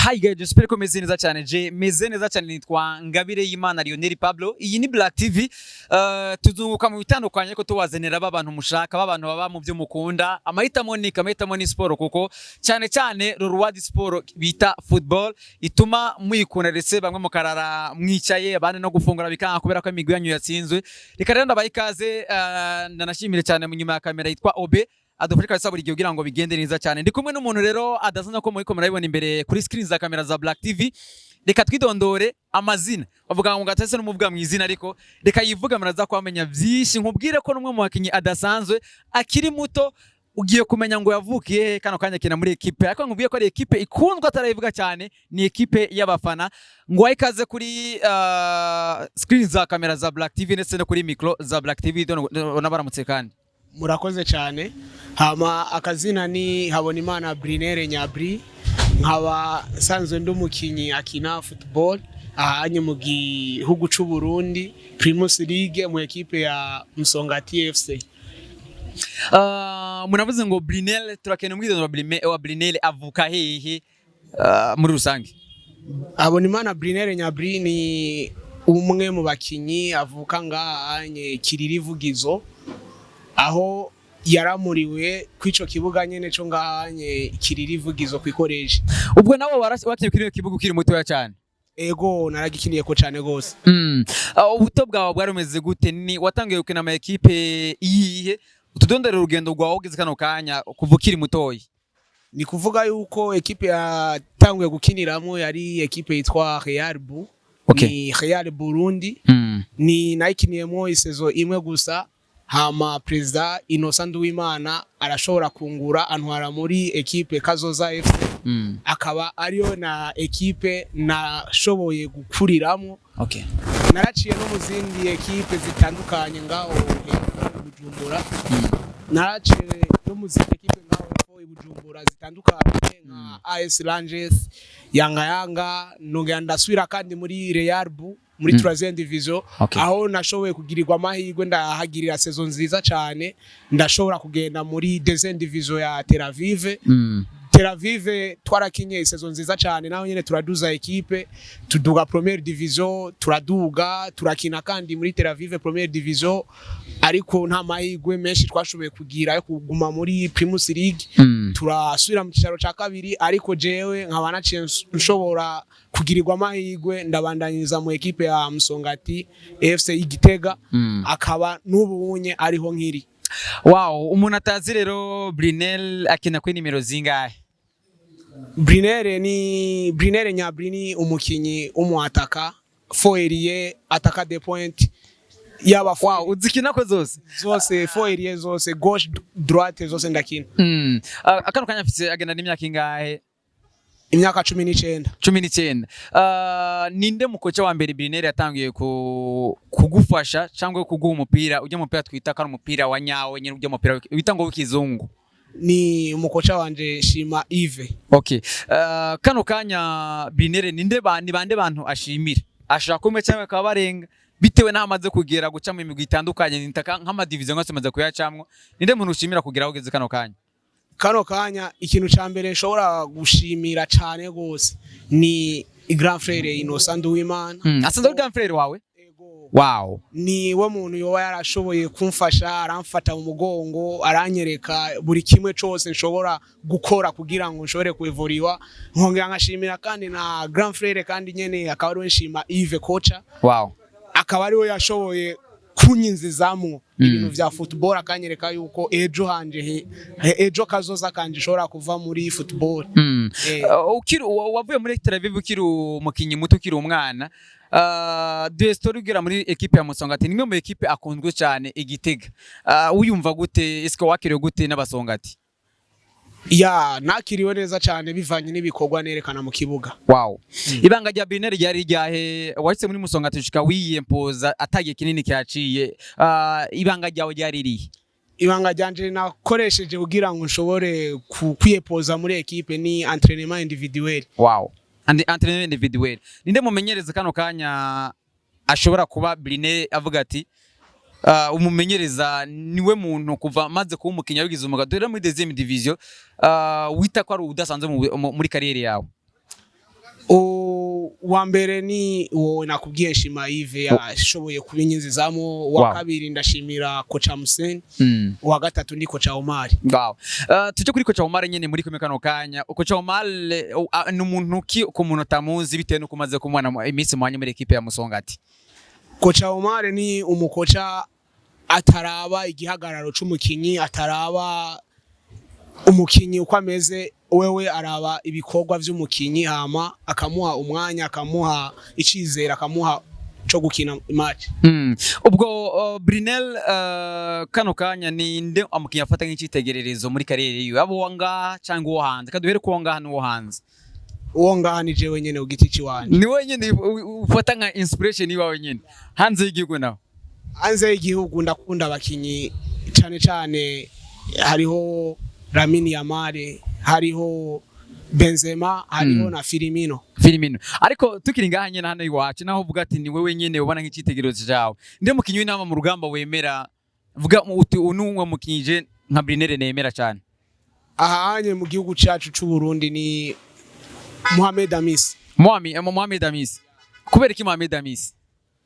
Hi guys, j'espère que meze neza cyane. Meze neza cyane nitwa Ngabire y'Imana Lionel Pablo. Iyi ni Black TV. Tuzunguka mu bitandukanye ko tuwazenera abantu mushaka, abantu baba mu byo mukunda. Amahitamo ni sport kuko cyane Roi du sport bita football ituma muyikunda ndetse bamwe mukarara mwicaye abandi no gufungura bikanga kubera ko imigwi yanyu yatsinzwe. Reka rero ndabaye ikaze ndanashimire cyane mu nyuma ya kamera yitwa Obe. Adufrika bisabura igihe kugira ngo bigende neza cyane. Ndi kumwe n'umuntu rero adasanzwe ko muri ko murabibona imbere kuri screen za kamera za Black TV. Reka twidondore amazina. Bavuga ngo gatase n'umuvuga mu izina ariko reka yivuga muraza kwamenya byinshi nkubwire ko numwe mu bakinyi adasanzwe akiri muto ugiye kumenya ngo yavukiye kano kanya kina muri equipe. Ariko nkubwiye ko ari equipe ikundwa atarayivuga cyane ni equipe y'abafana. Ngo ayikaze kuri screen za kamera za Black TV ndetse no kuri micro za Black TV nabaramutse kandi. Murakoze cyane. Hama akazina ni Habonimana Brunel Nyabri, nkaba sanzwe ndumukinyi akina football ahanye mu gihugu c'u Burundi Primus League mu equipe ya Abasongati FC. Munavuze ngo Brunel turakene umwidono wa Brunel avuka hehe muri rusange? Habonimana Brunel Nyabri ni umwe mu bakinyi avuka ngahanye kiririvugizo aho yaramuriwe kwico kibuga nyene cyo ngahanye kiririvugizo kwikoresha. Ubwo nawe wakiye kuri kibuga kiri muto ya cyane? Ego naragikiniye ko cyane gose. Ubuto bwawe bwarumeze gute? Ni watangiye gukina ama equipe iyihe? Utudondere urugendo rwawe ugeze kano kanya kuvukiri mutoyi? Ni kuvuga yuko equipe yatangiye gukiniramo yari equipe yitwa Real Bu. Okay. Ni Real Burundi. Ni nayikiniyemo isezo imwe gusa. Hama President Innocent Uwimana arashobora kungura antwara muri equipe Kazoza FC. Akaba ariyo na equipe nashoboye gukuriramo. Okay. Naraciye no muzindi equipe zitandukanye ngaho Bujumbura. Naraciye no muzindi equipe ngaho Bujumbura zitandukanye nka AS Rangers, Yanga nongera ndasubira kandi muri Real Bu muri 3e division. Okay. Aho nashoboye kugirirwa amahirwe ndahagirira Saison nziza cyane ndashobora kugenda muri 2e division ya Tel Aviv. Tel Aviv twarakinye Saison nziza cyane naho nyene turaduza equipe tuduga première division turakina kandi muri Tel Aviv première division ariko nta mahirwe menshi twashoboye kugira yo kuguma muri Primus League. Turasubira mu cyaro ca kabiri ariko jewe nkaba naciye nshobora kugirirwa amahirwe ndabandanyiriza mu equipe ya Abasongati FC Igitega. Akaba n'ubunye ariho nkiri. Wow, umuntu atazi rero Brunel akina kuri nimero zingahe? Brunel Nyabri ni umukinyi umwataka foerie ataka de point yaba. Wow, uzikina ko zose foerie zose gauche droite zose ndakina. Akano kanya afise agenda n'imyaka ingahe? Imyaka 19. 19. Ninde mukocha wa mbere Brunel yatangiye kugufasha cyangwa kuguha umupira ujya mupira twita kan umupira wa nyawe nyine ujya mupira wita ngo w'ikizungu? Ni umukocha wanje Shima Yves. Okay. Kano kanya Brunel ninde bande bantu ashimira ashaka kumwe cyangwa akabarenga bitewe n'amaze kugera guca mu imigwi itandukanye nitaka nk'ama division ngase maze kuyacamwo ninde muntu ushimira kugira ugeze kano kanya? Kano kanya ikintu ca mbere nshobora gushimira cyane gose ni grand frère Innocent Uwimana. Asanzwe grand frère wawe? Ego. Wow. Ni we muntu yoba yarashoboye kumfasha aramfata mu mugongo aranyereka buri kimwe cyose nshobora gukora kugira ngo nshobore kuevoriwa. Nkongera nkashimira kandi na grand frère kandi nyene akaba ari we Shima Yves coach. Wow. Akaba ari we yashoboye kunyinzizamwo ibintu vya football akanyereka yuko ejo kazoza kanje shora kuva muri football. Ukiri wavuye muri Tel Aviv ukiri umukinyi muto ukiri umwana. De story ugira muri equipe ya Abasongati nimwe mu equipe akunzwe cyane Igitega. Uyumva gute esko wakiriwe gute n'Abasongati? Ya nakiriwe neza cyane bivanye n'ibikorwa nerekana mu kibuga. Wow. Ibanga rya Brunel ryari ryahe wahise muri Abasongati ushika wiyempoza atagiye kinini cyaciye. Ibanga ryawe ryari rihe? Ibanga ryanje nakoresheje kugira ngo nshobore kwiyepoza muri equipe ni entraînement individuel. Wow. Entraînement individuel. Ninde mumenyereza kano kanya ashobora kuba Brunel avuga ati umumenyereza niwe muntu kuva maze kuba umukinya wigize umugabo dore muri 2e division wita ko ari udasanzwe muri carrière yawe? Wa mbere ni uwo nakubwiye Shima Yves yashoboye kubinyinzizamo, uwa kabiri ndashimira kocha Museni, uwa gatatu ni kocha Omar. Wow. Tuje kuri kocha Omar nyene muri kumwe kano kanya. Kocha Omar ni umuntu ki ku muntu tamuzi bitewe no kumaze kumwana iminsi mwanya muri equipe ya Musongati. Kocha Omar ni umukocha ataraba igihagararo c'umukinyi, ataraba umukinyi uko ameze, wewe araba ibikorwa vy'umukinyi hama akamuha umwanya, akamuha icizera, akamuha cyo gukina match. Ubwo Brunel kano kanya ni nde amukinya afata nk'icitegererezo muri kariyeri yiwe, abo wanga cyangwa uwo hanze? Kaduhere ko wanga hano uwo hanze. Uwo ngaha ni jewe nyene ugiti ciwanje. Ni wenyene ufata nka inspiration yiwawe nyene hanze y'igihugu nawe? Hanze y'igihugu ndakunda abakinyi cyane cyane, hariho Lamine Yamal, hariho Benzema, hariho na Firmino. Ariko tukiri ngaha nyene hano iwacu naho uvuga ati ni wewe nyene ubona nk'icitegererezo cyawe, nde mukinyi w'inama mu rugamba wemera vuga uti unumwe mukinyije nka Brunel nemera cyane? Ahanye mu gihugu cyacu c'u Burundi ni Mohamed Amis. Mohamed Amis. Kubera iki Mohamed Amis?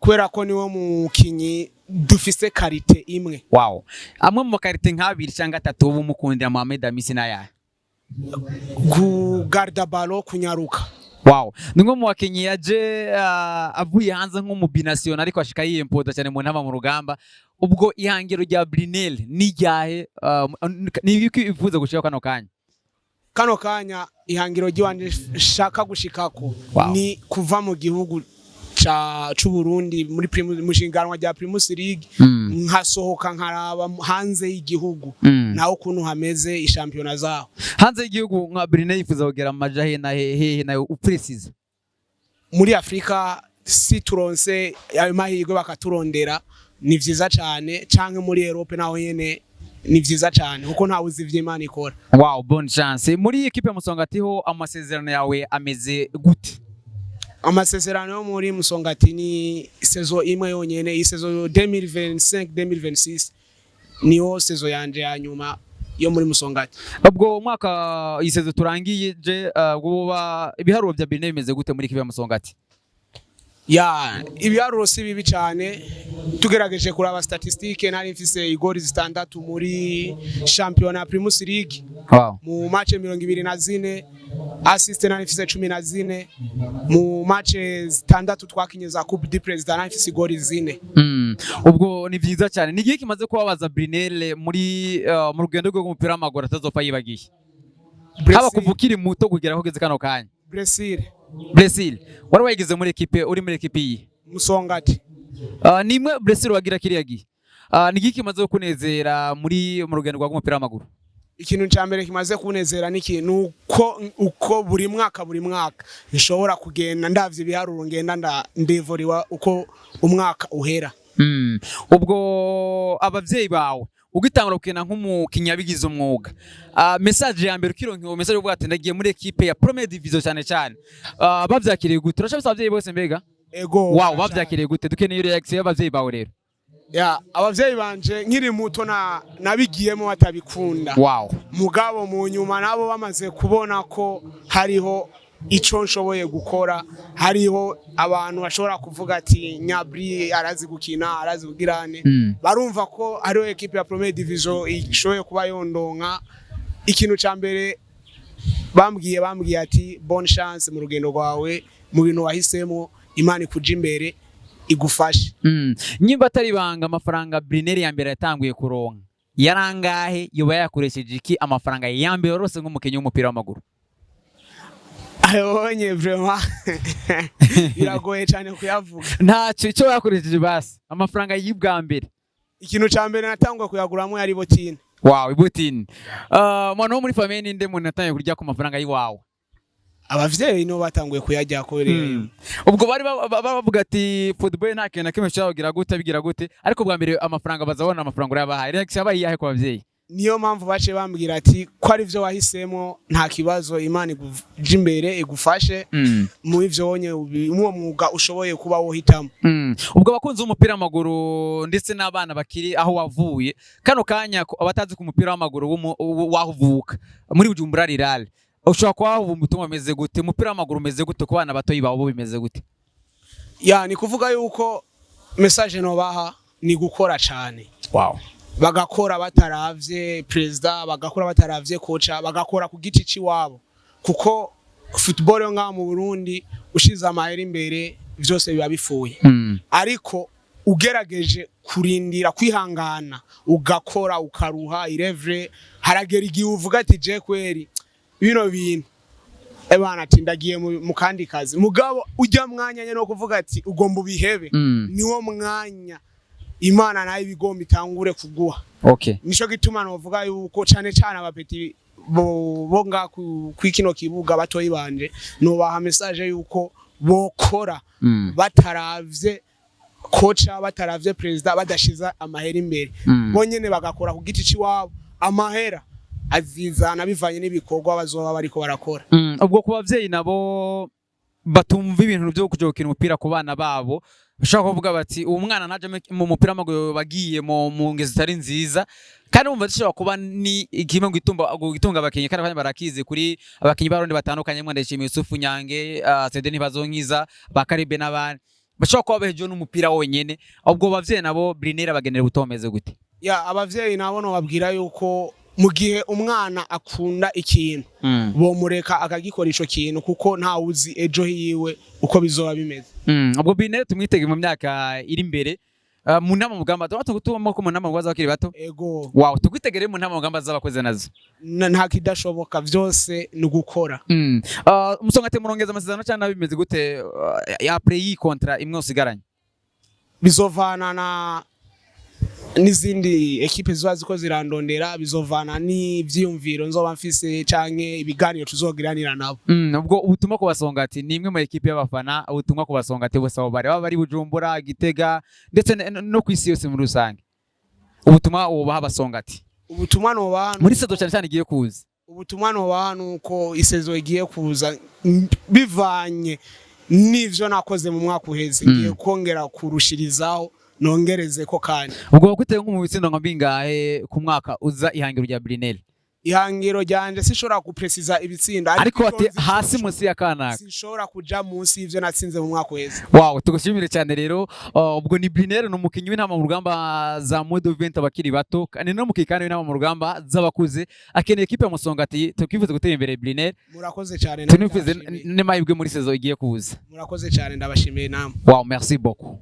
Kubera ko niwe mukinyi dufise karite imwe. Wow. Amwe mu karite nk'abiri cyangwa atatu ubu mukundira Mohamed Amis naya? Garda ballon, kunyaruka. Wow. Ningo mu bakinyi yaje avuye hanze nk'umubinational ariko ashika yiyempoda cyane mu ntama mu rugamba. Ubwo ihangiro rya Brunel ni ryahe? Ni ibiki ifuza gushika kano kanya? Kano kanya ihangiro ry'wanje shaka gushikako ni kuva mu gihugu c'u Burundi muri mushinganwa rya Primus League, nkasohoka nkaraba hanze y'igihugu naho kuntu hameze ishampiona zaho hanze y'igihugu. Nka Brunel yifuza kugera amajahe na hehe na uprecise muri Afrika. Si turonse ayo mahirwe bakaturondera ni vyiza cyane, canke muri Europe naho nyene ni vyiza cyane kuko nta uzi vy'Imana ikora. Wow, bonne chance. Muri equipe ya Musongati ho amasezerano yawe ameze gute? Amasezerano yo muri Musongati ni saison imwe yonyene, iyi saison 2025-2026 niyo saison yanje ya nyuma yo muri Musongati. Ubwo umwaka iyi saison turangiye je ibiharuro bya Brunel bimeze gute muri equipe ya Musongati? Ibiharuro si bibi cyane, tugerageje kuraba statistique nari mfise igori zitandatu muri championnat Primus League. Wow. Mu match 24, assist nari mfise 14, mu match zitandatu twakinye za Coupe du Président nari mfise igori 4. Ubwo ni vyiza cyane. Ni gihe kimaze kubabaza Brunel muri mu rugendo rwo umupira w'amaguru atazopfa yibagiye? Haba kuvukira muto kugera kugeze kano kanya. Brazil. Wari wagize muri equipe, uri muri equipe yi Musongati. Nimwe Brazil wagira kiriya gihe. Ni gihe kimaze kunezera muri mu rugendo rwo umupira w'amaguru? Ikintu cyambere kimaze kunezera n'ikintu uko buri mwaka nshobora kugenda ndavye ibiharuro ngenda ndevoriwa uko umwaka uhera. Ubwo abavyeyi bawe ugitangura kugenda nk'umukinyi yabigize umwuga, message ya mbere ukironka message uvuga ati ndagiye muri equipe ya Première Division cyane bavyakiriye gute? Turashabisa abavyeyi bose mbega? Ego. Wow, bavyakiriye gute? Dukeneye reaction y'abavyeyi bawe rero. Abavyeyi banje nkiri muto nabigiyemo batabikunda. Wow. Mugabo mu nyuma nabo bamaze kubona ko hariho ico nshoboye gukora, hariho abantu bashobora kuvuga ati Nyabri arazi gukina, arazi kugirane, barumva ko hariho equipe ya Première Division ishoboye kuba yondonka. Ikintu cyambere bambwiye ati bonne chance mu rugendo rwawe, mu bintu wahisemo, Imana ikuja imbere igufashe. Nyimba atari banga amafaranga Brunel ya mbere yatanguye kuronka yarangahe, yoba yakoresheje iki amafaranga ya mbere rose nk'umukenyi w'umupira w'amaguru? Ayonye vraiment biragoye cyane kuyavuga. Ntacyo icyo yakoresheje basi amafaranga y'ibwa mbere. Ikintu cya mbere natangwa kuyaguramo yari Ibotine. Wow, Ibotine. Mwana wo muri famille ninde muntu natangiye kurya ku mafaranga yiwawe? Abavyeyi no batanguye kuyajya ko rero. Ubwo bari bavuga ati football nta kintu nakimwe cyagira gute bigira gute, ariko bwa mbere amafaranga bazabona amafaranga yabahaye. Reaction yabaye yahe ku bavyeyi? Niyo mpamvu bace bambwira ati ko ari byo wahisemo nta kibazo, Imana iguja imbere igufashe mu ivyo wonye uwo mwuga ushoboye kuba wohitamo. Ubwo abakunze umupira w'amaguru ndetse n'abana bakiri aho wavuye kano kanya abatazi ku mupira w'amaguru wahuvuka muri Bujumbura Rirale, ushobora kuba ubutumwa bumeze gute, umupira w'amaguru umeze gute ku bana bato bawo bimeze gute? Ya ni kuvuga yuko message no baha ni gukora cyane. Wow. Bagakora bataravye president, bagakora bataravye coach, bagakora ku giti ciwabo, kuko football yo nga mu Burundi ushize amahera imbere byose biba bifuye. Ariko ugerageje kurindira kwihangana ugakora ukaruha irevre, haragera igihe uvuga ati je kweri bino bintu ebana ati ndagiye mu kandi kazi, mugabo ujya mwanya no kuvuga ati ugomba ubihebe, niwo mwanya Imana nayo ibigomba itangure kuguha. Okay. Nico gituma no vuga yuko cyane cyane abapeti bo nga kwikino kibuga batoyi banje no baha message yuko bokora bataravye kocha, bataravye president, badashiza amahera imbere, bonyene bagakora ku giti ciwabo, amahera azizana bivanye n'ibikorwa bazoba bariko barakora. Ubwo ku bavyeyi nabo batumva ibintu byo kujokina umupira ku bana babo, ushaka kuvuga bati uwo mwana naje mu mupira w'amaguru bagiye mu ngezi zitari nziza, kandi umva zishobora kuba ni ikimwe gitunga abakinyi kandi abanye barakize kuri abakinyi barundi batandukanye, mwe ndashimiye Yusufu Nyange, Cedeni Bazonkiza, Bakaribe n'abandi bashobora kuba bahejeje n'umupira wonyene. Ubwo bavyeyi nabo Brunel bagenera butomeze gute? Ya abavyeyi nabo no babwira yuko mu gihe umwana akunda ikintu bo mureka akagikora ico kintu, kuko nta uzi ejo hiwe uko bizoba bimeze. Ubwo Brunel tumwitege mu myaka iri imbere mu ntama mugamba tugutuma ko mu ntama gwaza bakiri bato. Ego. Wow, tugwitegere mu ntama mugamba z'abakoze nazo. Nta kidashoboka, byose ni gukora. Umusongate murongeza amasezerano cyane bimeze gute ya play kontra imwe usigaranye? Bizovana na n'izindi ekipe ziba ziko zirandondera, bizovana n'ivyiyumviro nzoba mfise canke ibiganiro tuzogiranira nabo. Ubwo ubutumwa ku Basongati ni imwe mu ekipe y'abafana, ubutumwa ku Basongati bose abo bari Bujumbura, Gitega ndetse no kwisi yose muri rusange, ubutumwa ubaha Basongati? Ubutumwa no bantu muri sezo cyane cyane igiye kuza, ubutumwa no bantu ko isezo igiye kuza bivanye n'ivyo nakoze mu mwaka uheze, ngiye kongera kurushirizaho nongereze ko kandi. Ubwo bakuteye nko mu bitsindo bingahe ku mwaka uza ihangiro rya Brunel? Ihangiro ryanje sishobora gupreciza ibitsinda, ariko ati hasi munsi ya kanaka sishobora kuja munsi y'ivyo natsinze mu mwaka wese. Wow, tugushimire cyane rero. Ubwo ni Brunel no mukinyi w'intama mu rugamba za Modo 20 abakiri bato, kandi no mukikana w'intama mu rugamba z'abakuze, akeneye equipe ya Musongati. Tukifuza gutera imbere Brunel. Murakoze cyane, tunifeze n'amahirwe muri saison igiye kuza. Murakoze cyane, ndabashimiye namwe. Wow, merci beaucoup.